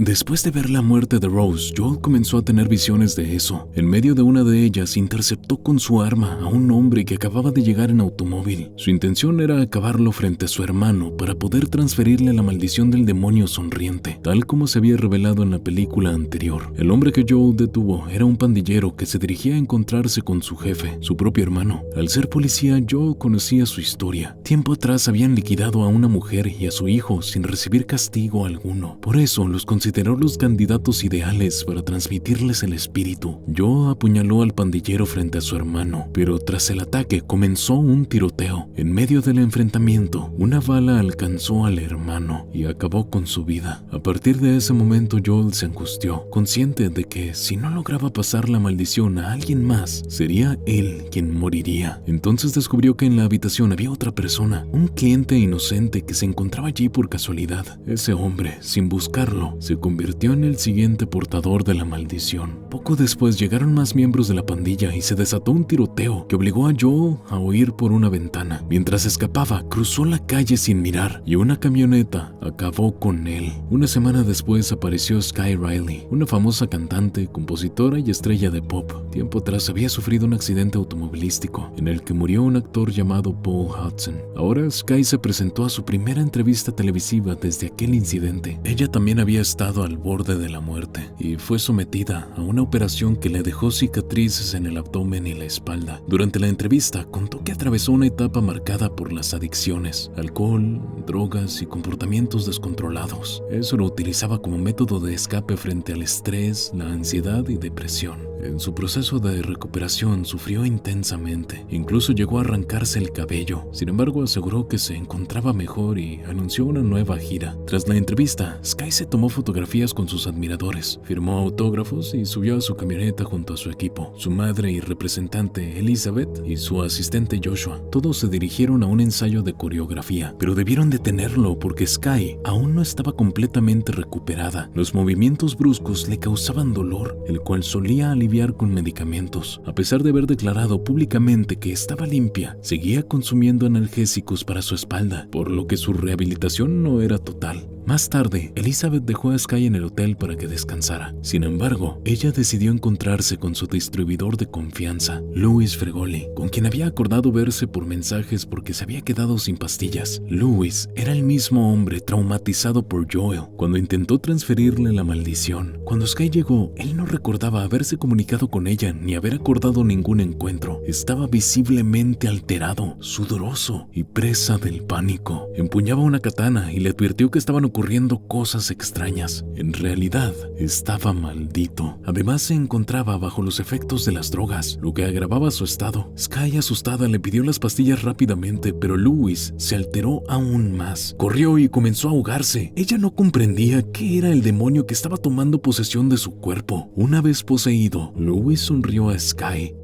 Después de ver la muerte de Rose, Joel comenzó a tener visiones de eso. En medio de una de ellas, interceptó con su arma a un hombre que acababa de llegar en automóvil. Su intención era acabarlo frente a su hermano para poder transferirle la maldición del demonio sonriente, tal como se había revelado en la película anterior. El hombre que Joel detuvo era un pandillero que se dirigía a encontrarse con su jefe, su propio hermano. Al ser policía, Joel conocía su historia. Tiempo atrás habían liquidado a una mujer y a su hijo sin recibir castigo alguno. Por eso los consideró los candidatos ideales para transmitirles el espíritu. Joe apuñaló al pandillero frente a su hermano, pero tras el ataque comenzó un tiroteo. En medio del enfrentamiento, una bala alcanzó al hermano y acabó con su vida. A partir de ese momento, Joel se angustió, consciente de que si no lograba pasar la maldición a alguien más, sería él quien moriría. Entonces descubrió que en la habitación había otra persona, un cliente inocente que se encontraba allí por casualidad. Ese hombre, sin buscarlo, se convirtió en el siguiente portador de la maldición. Poco después llegaron más miembros de la pandilla y se desató un tiroteo que obligó a Joel a huir por una ventana. Mientras escapaba, cruzó la calle sin mirar y una camioneta acabó con él. Una semana después apareció Sky Riley, una famosa cantante, compositora y estrella de pop. Tiempo atrás había sufrido un accidente automovilístico en el que murió un actor llamado Paul Hudson. Ahora Sky se presentó a su primera entrevista televisiva desde aquel incidente. Ella también había estado al borde de la muerte y fue sometida a una operación que le dejó cicatrices en el abdomen y la espalda. Durante la entrevista contó que atravesó una etapa marcada por las adicciones, alcohol, drogas y comportamientos descontrolados. Eso lo utilizaba como método de escape frente al estrés, la ansiedad y depresión. En su proceso de recuperación sufrió intensamente, incluso llegó a arrancarse el cabello. Sin embargo, aseguró que se encontraba mejor y anunció una nueva gira. Tras la entrevista, Sky se tomó fotografías con sus admiradores, firmó autógrafos y subió a su camioneta junto a su equipo. Su madre y representante Elizabeth y su asistente Joshua, todos se dirigieron a un ensayo de coreografía, pero debieron detenerlo porque Sky aún no estaba completamente recuperada. Los movimientos bruscos le causaban dolor, el cual solía aliviar con medicamentos. A pesar de haber declarado públicamente que estaba limpia, seguía consumiendo analgésicos para su espalda, por lo que su rehabilitación no era total. Más tarde, Elizabeth dejó a Sky en el hotel para que descansara. Sin embargo, ella decidió encontrarse con su distribuidor de confianza, Louis Fregoli, con quien había acordado verse por mensajes porque se había quedado sin pastillas. Louis era el mismo hombre traumatizado por Joel cuando intentó transferirle la maldición. Cuando Sky llegó, él no recordaba haberse comunicado con ella ni haber acordado ningún encuentro. Estaba visiblemente alterado, sudoroso y presa del pánico. Empuñaba una katana y le advirtió que estaban ocurriendo cosas extrañas. En realidad, estaba maldito. Además, se encontraba bajo los efectos de las drogas, lo que agravaba su estado. Sky, asustada, le pidió las pastillas rápidamente, pero Louis se alteró aún más. Corrió y comenzó a ahogarse. Ella no comprendía qué era el demonio que estaba tomando posesión de su cuerpo. Una vez poseído, Louis sonrió a Sky.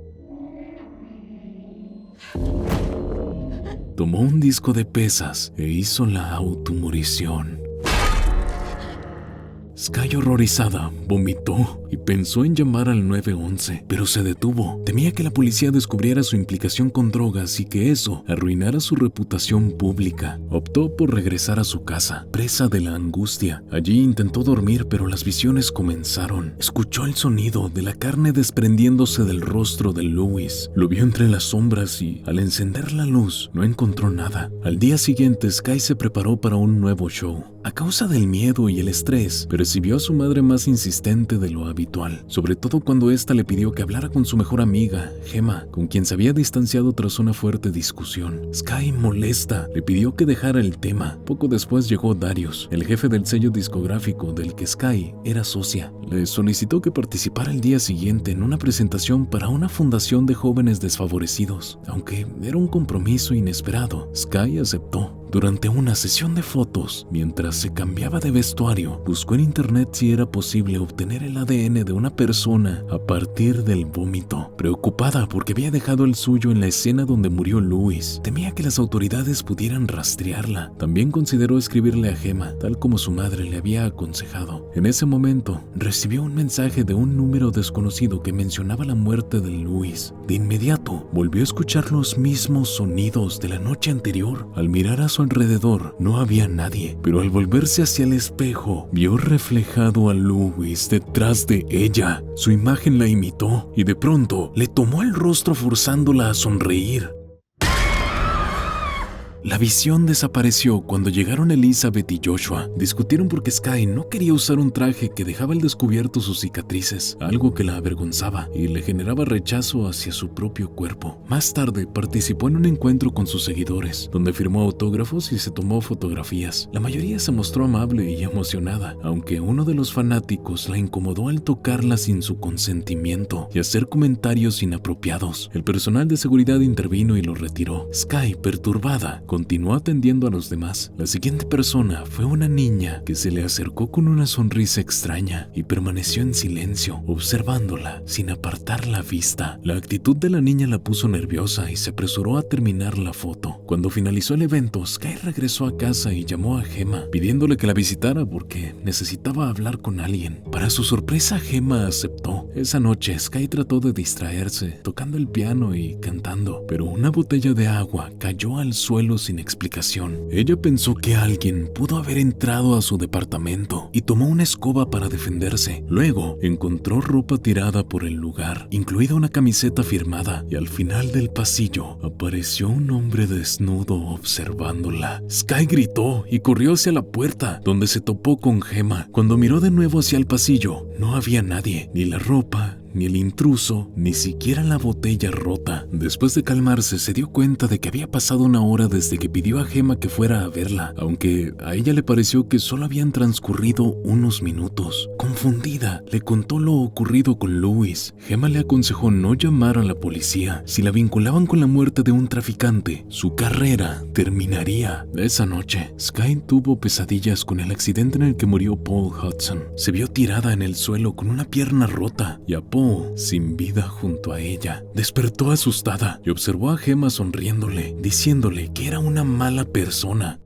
Tomó un disco de pesas e hizo la automorición. Sky, horrorizada, vomitó y pensó en llamar al 911, pero se detuvo. Temía que la policía descubriera su implicación con drogas y que eso arruinara su reputación pública. Optó por regresar a su casa, presa de la angustia. Allí intentó dormir, pero las visiones comenzaron. Escuchó el sonido de la carne desprendiéndose del rostro de Louis. Lo vio entre las sombras y, al encender la luz, no encontró nada. Al día siguiente, Sky se preparó para un nuevo show. A causa del miedo y el estrés, percibió a su madre más insistente de lo habitual, sobre todo cuando ésta le pidió que hablara con su mejor amiga, Gemma, con quien se había distanciado tras una fuerte discusión. Sky, molesta, le pidió que dejara el tema. Poco después llegó Darius, el jefe del sello discográfico del que Sky era socia. Le solicitó que participara el día siguiente en una presentación para una fundación de jóvenes desfavorecidos. Aunque era un compromiso inesperado, Sky aceptó. Durante una sesión de fotos, mientras se cambiaba de vestuario, buscó en internet si era posible obtener el ADN de una persona a partir del vómito. Preocupada porque había dejado el suyo en la escena donde murió Louis, temía que las autoridades pudieran rastrearla. También consideró escribirle a Gemma, tal como su madre le había aconsejado. En ese momento, recibió un mensaje de un número desconocido que mencionaba la muerte de Louis. De inmediato, volvió a escuchar los mismos sonidos de la noche anterior. Al mirar a su alrededor no había nadie, pero al volverse hacia el espejo, vio reflejado a Louis detrás de ella. Su imagen la imitó y de pronto le tomó el rostro forzándola a sonreír. La visión desapareció cuando llegaron Elizabeth y Joshua. Discutieron porque Sky no quería usar un traje que dejaba al descubierto sus cicatrices, algo que la avergonzaba y le generaba rechazo hacia su propio cuerpo. Más tarde participó en un encuentro con sus seguidores, donde firmó autógrafos y se tomó fotografías. La mayoría se mostró amable y emocionada, aunque uno de los fanáticos la incomodó al tocarla sin su consentimiento y hacer comentarios inapropiados. El personal de seguridad intervino y lo retiró. Sky, perturbada, continuó atendiendo a los demás. La siguiente persona fue una niña que se le acercó con una sonrisa extraña y permaneció en silencio, observándola sin apartar la vista. La actitud de la niña la puso nerviosa y se apresuró a terminar la foto. Cuando finalizó el evento, Sky regresó a casa y llamó a Gemma, pidiéndole que la visitara porque necesitaba hablar con alguien. Para su sorpresa, Gemma aceptó. Esa noche, Sky trató de distraerse, tocando el piano y cantando, pero una botella de agua cayó al suelo sin explicación. Ella pensó que alguien pudo haber entrado a su departamento y tomó una escoba para defenderse. Luego encontró ropa tirada por el lugar, incluida una camiseta firmada, y al final del pasillo apareció un hombre desnudo observándola. Sky gritó y corrió hacia la puerta, donde se topó con Gemma. Cuando miró de nuevo hacia el pasillo, no había nadie, ni la ropa, ni el intruso, ni siquiera la botella rota. Después de calmarse, se dio cuenta de que había pasado una hora desde que pidió a Gemma que fuera a verla, aunque a ella le pareció que solo habían transcurrido unos minutos. Confundida, le contó lo ocurrido con Louis. Gemma le aconsejó no llamar a la policía. Si la vinculaban con la muerte de un traficante, su carrera terminaría. Esa noche, Sky tuvo pesadillas con el accidente en el que murió Paul Hudson. Se vio tirada en el suelo con una pierna rota y a Paul sin vida junto a ella. Despertó asustada y observó a Gemma sonriéndole, diciéndole que era una mala persona.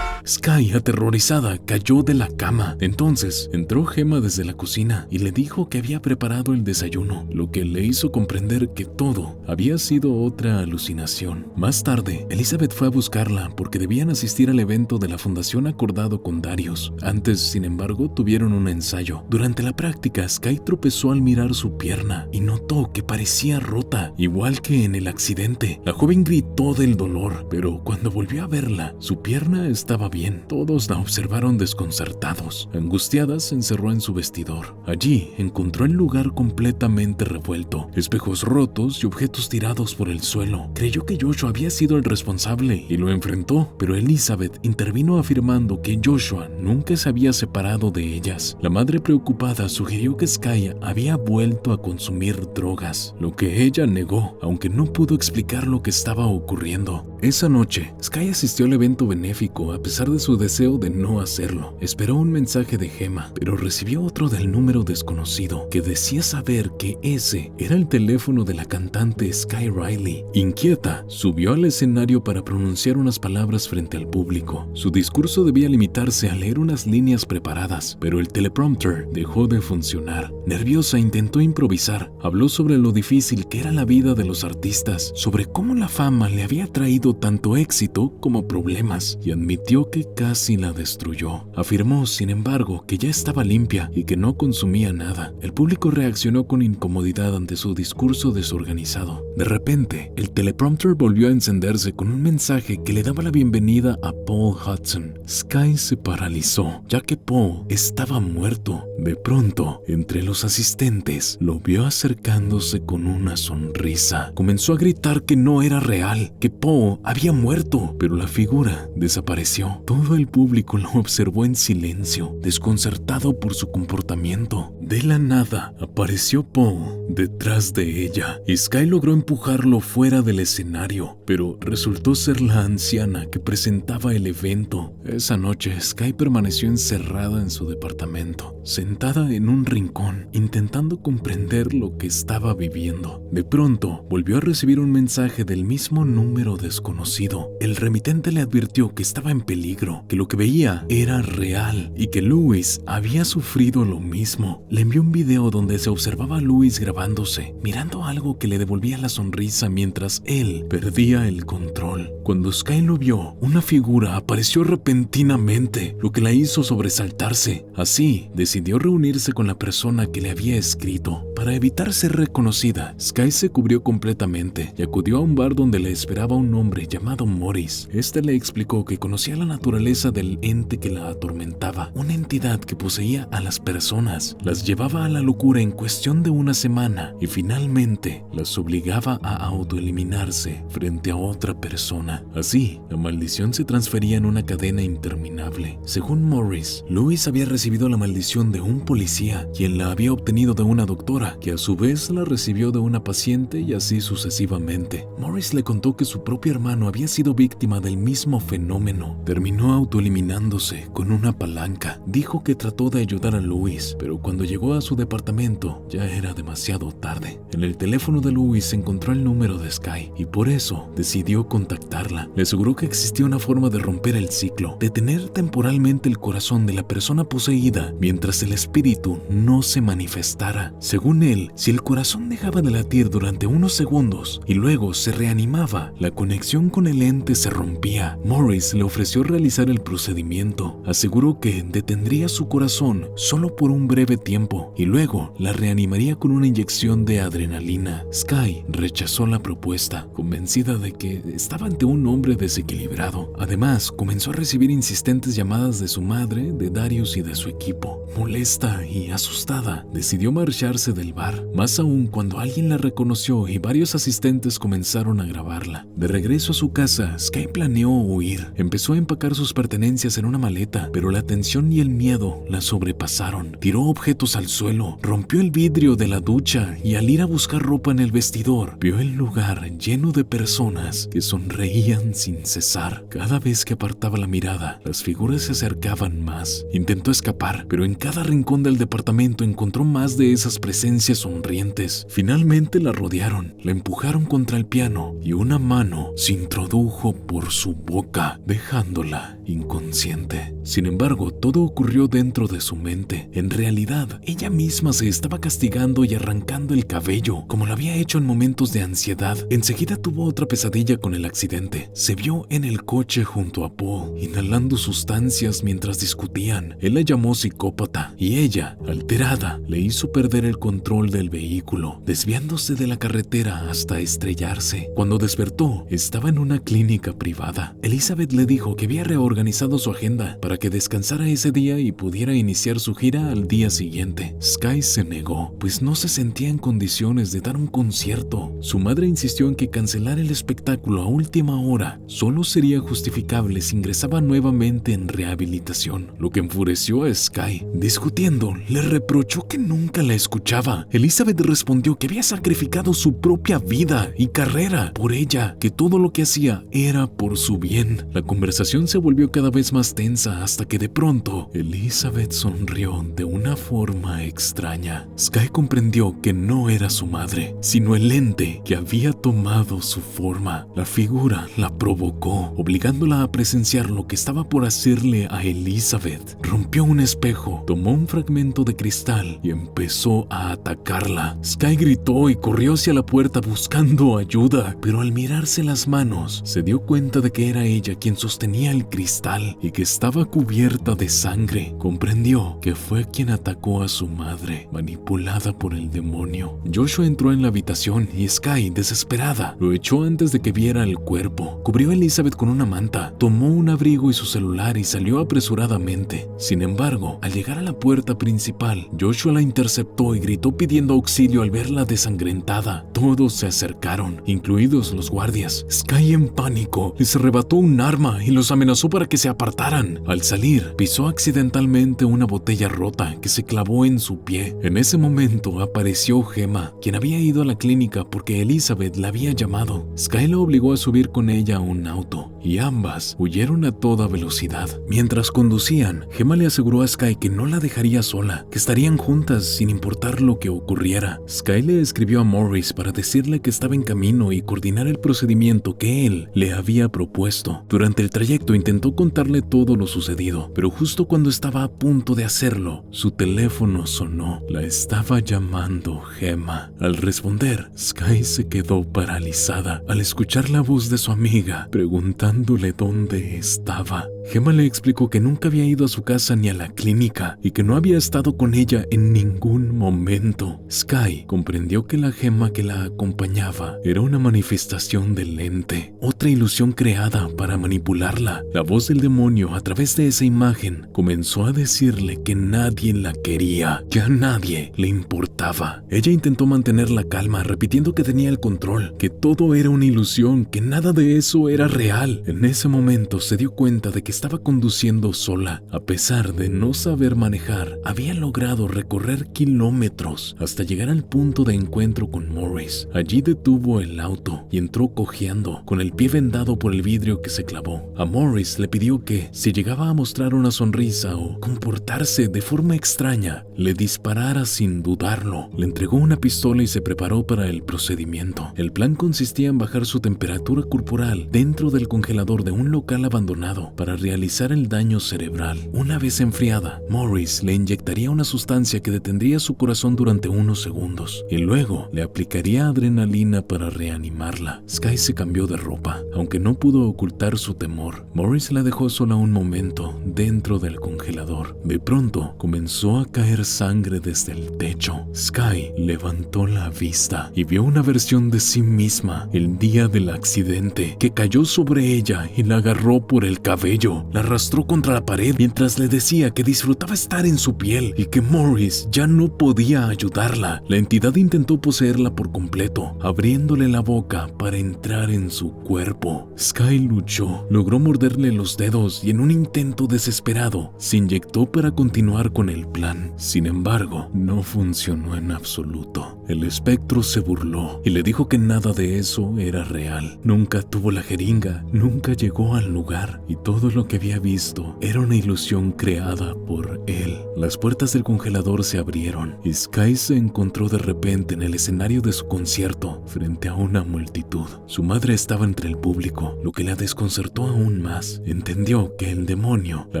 Sky, aterrorizada, cayó de la cama. Entonces entró Gemma desde la cocina y le dijo que había preparado el desayuno, lo que le hizo comprender que todo había sido otra alucinación. Más tarde, Elizabeth fue a buscarla porque debían asistir al evento de la fundación acordado con Darius. Antes, sin embargo, tuvieron un ensayo. Durante la práctica, Sky tropezó al mirar su pierna y notó que parecía rota, igual que en el accidente. La joven gritó del dolor, pero cuando volvió a verla, su pierna estaba bien. Todos la observaron desconcertados. Angustiada, se encerró en su vestidor. Allí encontró el lugar completamente revuelto, espejos rotos y objetos tirados por el suelo. Creyó que Joshua había sido el responsable y lo enfrentó, pero Elizabeth intervino afirmando que Joshua nunca se había separado de ellas. La madre, preocupada, sugirió que Sky había vuelto a consumir drogas, lo que ella negó, aunque no pudo explicar lo que estaba ocurriendo. Esa noche, Sky asistió al evento benéfico a pesar de su deseo de no hacerlo. Esperó un mensaje de Gemma, pero recibió otro del número desconocido, que decía saber que ese era el teléfono de la cantante Sky Riley. Inquieta, subió al escenario para pronunciar unas palabras frente al público. Su discurso debía limitarse a leer unas líneas preparadas, pero el teleprompter dejó de funcionar. Nerviosa, intentó improvisar. Habló sobre lo difícil que era la vida de los artistas, sobre cómo la fama le había traído tanto éxito como problemas, y admitió que casi la destruyó. Afirmó, sin embargo, que ya estaba limpia y que no consumía nada. El público reaccionó con incomodidad ante su discurso desorganizado. De repente, el teleprompter volvió a encenderse con un mensaje que le daba la bienvenida a Paul Hudson. Sky se paralizó, ya que Paul estaba muerto. De pronto, entre los asistentes, lo vio acercándose con una sonrisa. Comenzó a gritar que no era real, que Paul había muerto, pero la figura desapareció. Todo el público lo observó en silencio, desconcertado por su comportamiento. De la nada, apareció Paul detrás de ella, y Sky logró empujarlo fuera del escenario, pero resultó ser la anciana que presentaba el evento. Esa noche, Sky permaneció encerrada en su departamento, sentada en un rincón, intentando comprender lo que estaba viviendo. De pronto, volvió a recibir un mensaje del mismo número desconocido. desconocido. El remitente le advirtió que estaba en peligro, que lo que veía era real y que Louis había sufrido lo mismo. Le envió un video donde se observaba a Louis grabándose, mirando algo que le devolvía la sonrisa mientras él perdía el control. Cuando Sky lo vio, una figura apareció repentinamente, lo que la hizo sobresaltarse. Así, decidió reunirse con la persona que le había escrito. Para evitar ser reconocida, Sky se cubrió completamente y acudió a un bar donde le esperaba un hombre llamado Morris. Este le explicó que conocía la naturaleza del ente que la atormentaba, una entidad que poseía a las personas, las llevaba a la locura en cuestión de una semana y finalmente las obligaba a autoeliminarse frente a otra persona. Así, la maldición se transfería en una cadena interminable. Según Morris, Louis había recibido la maldición de un policía, quien la había obtenido de una doctora, que a su vez la recibió de una paciente y así sucesivamente. Morris le contó que su propio hermano había sido víctima del mismo fenómeno. Terminó autoeliminándose con una palanca. Dijo que trató de ayudar a Louis, pero cuando llegó a su departamento ya era demasiado tarde. En el teléfono de Louis encontró el número de Sky y por eso decidió contactarla. Le aseguró que existía una forma de romper el ciclo, detener temporalmente el corazón de la persona poseída mientras el espíritu no se manifestara. Según él, si el corazón dejaba de latir durante unos segundos y luego se reanimaba, la conexión con el ente se rompía. Morris le ofreció realizar el procedimiento. Aseguró que detendría su corazón solo por un breve tiempo y luego la reanimaría con una inyección de adrenalina. Sky rechazó la propuesta, convencida de que estaba ante un hombre desequilibrado. Además, comenzó a recibir insistentes llamadas de su madre, de Darius y de su equipo. Molesta y asustada, decidió marcharse del bar, más aún cuando alguien la reconoció y varios asistentes comenzaron a grabarla. De regreso a su casa, Sky planeó huir. Empezó a empacar sus pertenencias en una maleta, pero la tensión y el miedo la sobrepasaron. Tiró objetos al suelo, rompió el vidrio de la ducha y al ir a buscar ropa en el vestidor, vio el lugar lleno de personas que sonreían sin cesar. Cada vez que apartaba la mirada, las figuras se acercaban más. Intentó escapar, pero en cada rincón del departamento encontró más de esas presencias sonrientes. Finalmente la rodearon, la empujaron contra el piano y una mano se introdujo por su boca, dejándola inconsciente. Sin embargo, todo ocurrió dentro de su mente. En realidad, ella misma se estaba castigando y arrancando el cabello, como lo había hecho en momentos de ansiedad. Enseguida tuvo otra pesadilla con el accidente. Se vio en el coche junto a Paul, inhalando sustancias mientras discutían. Él la llamó psicópata y ella, alterada, le hizo perder el control del vehículo, desviándose de la carretera hasta estrellarse. Cuando despertó, estaba en una clínica privada. Elizabeth le dijo que había reorganizado su agenda para que descansara ese día y pudiera iniciar su gira al día siguiente. Sky se negó, pues no se sentía en condiciones de dar un concierto. Su madre insistió en que cancelar el espectáculo a última hora solo sería justificable si ingresaba nuevamente en rehabilitación, lo que enfureció a Sky. Discutiendo, le reprochó que nunca la escuchaba. Elizabeth respondió que había sacrificado su propia vida y carrera por ella, que todo lo que hacía era por su bien. La conversación se volvió cada vez más tensa hasta que de pronto Elizabeth sonrió de una forma extraña. Sky comprendió que no era su madre, sino el ente que había tomado su forma. La figura la provocó, obligándola a presenciar lo que estaba por hacerle a Elizabeth. Rompió un espejo, tomó un fragmento de cristal y empezó a atacarla. Sky gritó y corrió hacia la puerta buscando ayuda, pero al mirarse las manos, se dio cuenta de que era ella quien sostenía el cristal y que estaba cubierta de sangre. Comprendió que fue quien atacó a su madre, manipulada por el demonio. Joshua entró en la habitación y Sky, desesperada, lo echó antes de que viera el cuerpo. Cubrió a Elizabeth con una manta, tomó un abrigo y su celular y salió apresuradamente. Sin embargo, al llegar a la puerta principal, Joshua la interceptó y gritó pidiendo auxilio al verla desangrentada. Todos se acercaron, incluidos los guardias. Sky, en pánico, les arrebató un arma y los amenazó para que se apartaran. Al salir, pisó accidentalmente una botella rota que se clavó en su pie. En ese momento apareció Gemma, quien había ido a la clínica porque Elizabeth la había llamado. Sky la obligó a subir con ella a un auto y ambas huyeron a toda velocidad. Mientras conducían, Gemma le aseguró a Sky que no la dejaría sola, que estarían juntas sin importar lo lo que ocurriera. Sky le escribió a Morris para decirle que estaba en camino y coordinar el procedimiento que él le había propuesto. Durante el trayecto intentó contarle todo lo sucedido, pero justo cuando estaba a punto de hacerlo, su teléfono sonó. La estaba llamando Gemma. Al responder, Sky se quedó paralizada al escuchar la voz de su amiga preguntándole dónde estaba. Gemma le explicó que nunca había ido a su casa ni a la clínica y que no había estado con ella en ningún momento. Sky comprendió que la Gemma que la acompañaba era una manifestación del ente, otra ilusión creada para manipularla. La voz del demonio a través de esa imagen comenzó a decirle que nadie la quería, que a nadie le importaba. Ella intentó mantener la calma, repitiendo que tenía el control, que todo era una ilusión, que nada de eso era real. En ese momento se dio cuenta de que estaba conduciendo sola. A pesar de no saber manejar, había logrado recorrer kilómetros hasta llegar al punto de encuentro con Morris. Allí detuvo el auto y entró cojeando, con el pie vendado por el vidrio que se clavó. A Morris le pidió que, si llegaba a mostrar una sonrisa o comportarse de forma extraña, le disparara sin dudarlo. Le entregó una pistola y se preparó para el procedimiento. El plan consistía en bajar su temperatura corporal dentro del congelador de un local abandonado para realizar el daño cerebral. Una vez enfriada, Morris le inyectaría una sustancia que detendría su corazón durante unos segundos y luego le aplicaría adrenalina para reanimarla. Sky se cambió de ropa, aunque no pudo ocultar su temor. Morris la dejó sola un momento dentro del congelador. De pronto comenzó a caer sangre desde el techo. Sky levantó la vista y vio una versión de sí misma el día del accidente, que cayó sobre ella y la agarró por el cabello. La arrastró contra la pared mientras le decía que disfrutaba estar en su piel y que Morris ya no podía ayudarla. La entidad intentó poseerla por completo, abriéndole la boca para entrar en su cuerpo. Sky luchó, logró morderle los dedos y en un intento desesperado se inyectó para continuar con el plan. Sin embargo, no funcionó en absoluto. El espectro se burló y le dijo que nada de eso era real. Nunca tuvo la jeringa, nunca llegó al lugar y todo lo que había visto era una ilusión creada por él. Las puertas del congelador se abrieron y Sky se encontró de repente en el escenario de su concierto frente a una multitud. Su madre estaba entre el público, lo que la desconcertó aún más. Entendió que el demonio la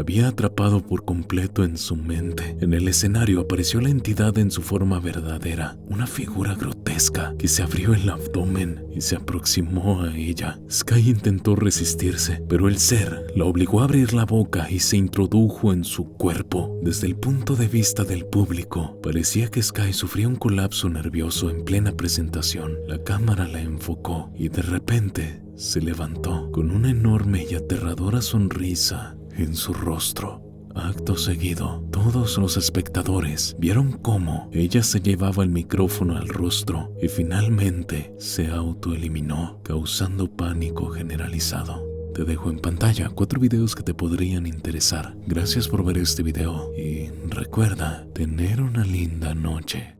había atrapado por completo en su mente. En el escenario apareció la entidad en su forma verdadera, una figura grotesca que se abrió el abdomen y se aproximó a ella. Sky intentó resistirse, pero el ser la obligó a abrir la boca y se introdujo en su cuerpo. Desde el punto de vista del público, parecía que Sky sufría un colapso nervioso en plena presentación. La cámara la enfocó y de repente se levantó con una enorme y aterradora sonrisa en su rostro. Acto seguido, todos los espectadores vieron cómo ella se llevaba el micrófono al rostro y finalmente se autoeliminó, causando pánico generalizado. Te dejo en pantalla 4 videos que te podrían interesar. Gracias por ver este video y recuerda tener una linda noche.